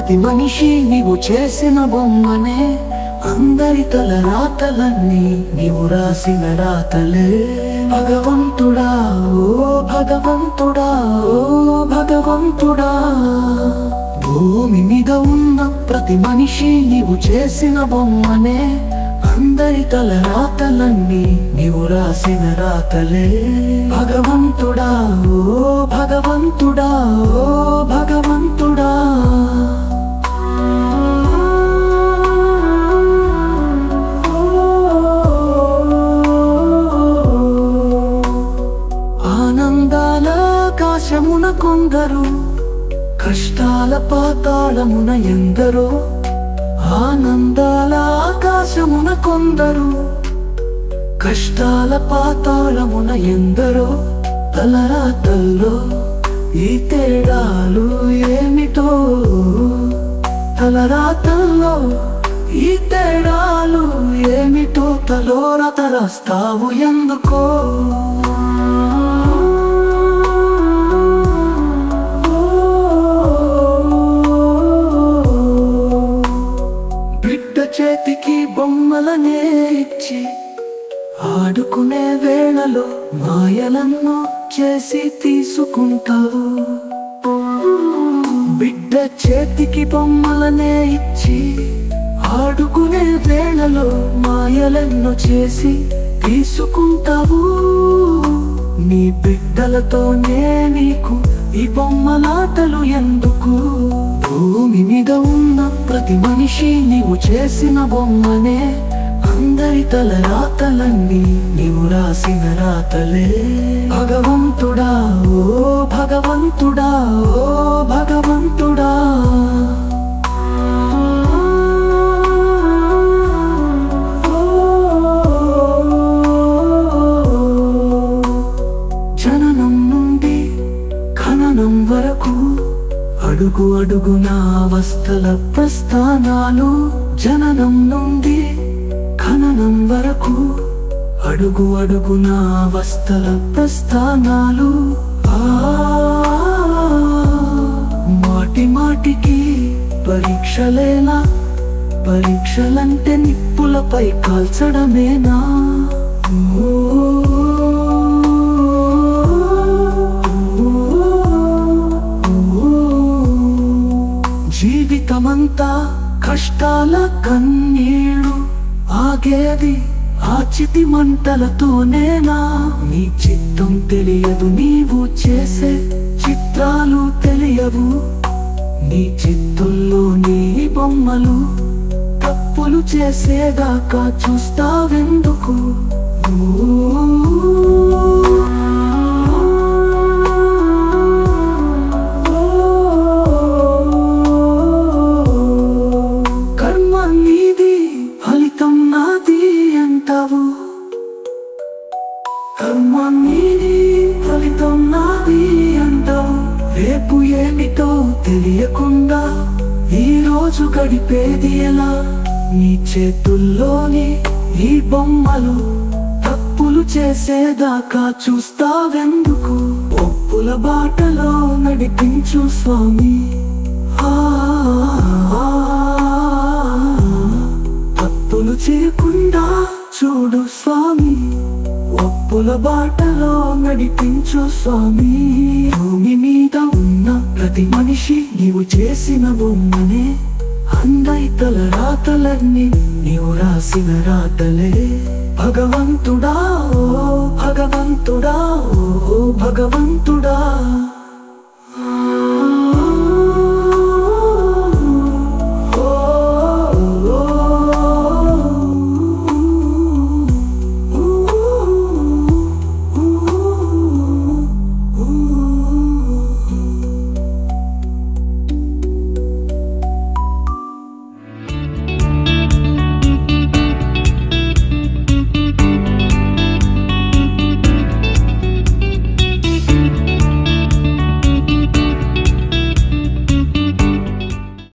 ప్రతి మనిషి నీవు చేసిన బొమ్మనే, అందరి తల రాతలన్నీ నీవు రాసిన రాతలే. భగవంతుడా ఓ భగవంతుడా ఓ భగవంతుడా, భూమి మీద ఉన్న ప్రతి మనిషి నీవు చేసిన బొమ్మనే, అందరి తల రాతలన్నీ నీవు రాసిన రాతలే. భగవంతుడా ఓ భగవంతుడా ఓ భగవంతుడా. ఆనందాల ఆకాశమున కొందరు, కష్టాల పాతాళమున ఎందరో. ఆనందాల ఆకాశమున కొందరు, కష్టాల పాతాళమున ఎందరో. తలరాతల్లో ఈ తేడాలు ఏమిటో, తలరాతల్లో ఈ తేడాలు ఏమిటో. తలోరత రాస్తావు ఎందుకో. చేతికి బొమ్మలనే ఇచ్చి ఆడుకునే వేళలో మాయలను చేసి తీసుకుంటావు. బిడ్డ చేతికి బొమ్మలనే ఇచ్చి ఆడుకునే వేళలో మాయలను చేసి తీసుకుంటావు. నీ బిడ్డలతోనే నీకు ఈ బొమ్మలాటలు ఎందుకు? భూమి మీద ఉన్న ప్రతి మనిషి నీవు చేసిన బొమ్మనే, అందరి తల రాతలన్నీ నీవు రాసిన రాతలే. భగవంతుడా ఓ భగవంతుడా ఓ భగవంతుడా. జననం నుండి ఖననం వరకు అడుగు అడుగున అవస్థల ప్రస్థానాలు. జననం నుండి ఖననం వరకు అడుగు అడుగున అవస్థల ప్రస్థానాలు. మాటి మాటికి పరీక్షలేనా? పరీక్షలంటే నిప్పులపై కాల్చడమేనా? జీవితమంతా కష్టాల కన్నీళ్ళు ఆగేది ఆ చితి మంటలతోనేనా? నీ చిత్తం తెలియదు, నీవు చేసే చిత్రాలు తెలియవు. నీ చిత్తుల్లో నీ బొమ్మలు తప్పులు చేసేదాకా చూస్తావెందుకు? ఫలితం నాది అంటావు. రేపు ఏమిటో తెలియకుండా ఈ రోజు గడిపేది ఎలా? నీ చేతుల్లోని ఈ బొమ్మలు తప్పులు చేసేదాకా చూస్తావెందుకు? ఒప్పుల బాటలో నడిపించు స్వామి. తప్పులు చేయకుండా చూడు స్వామి, ఒప్పుల బాటలో నడిపించు స్వామి. భూమి మీద ఉన్న ప్రతి మనిషి నీవు చేసిన బొమ్మనే, అందరి తల రాతలన్నీ నీవు రాసిన రాతలే. భగవంతుడా ఓ భగవంతుడా ఓ భగవంతుడా.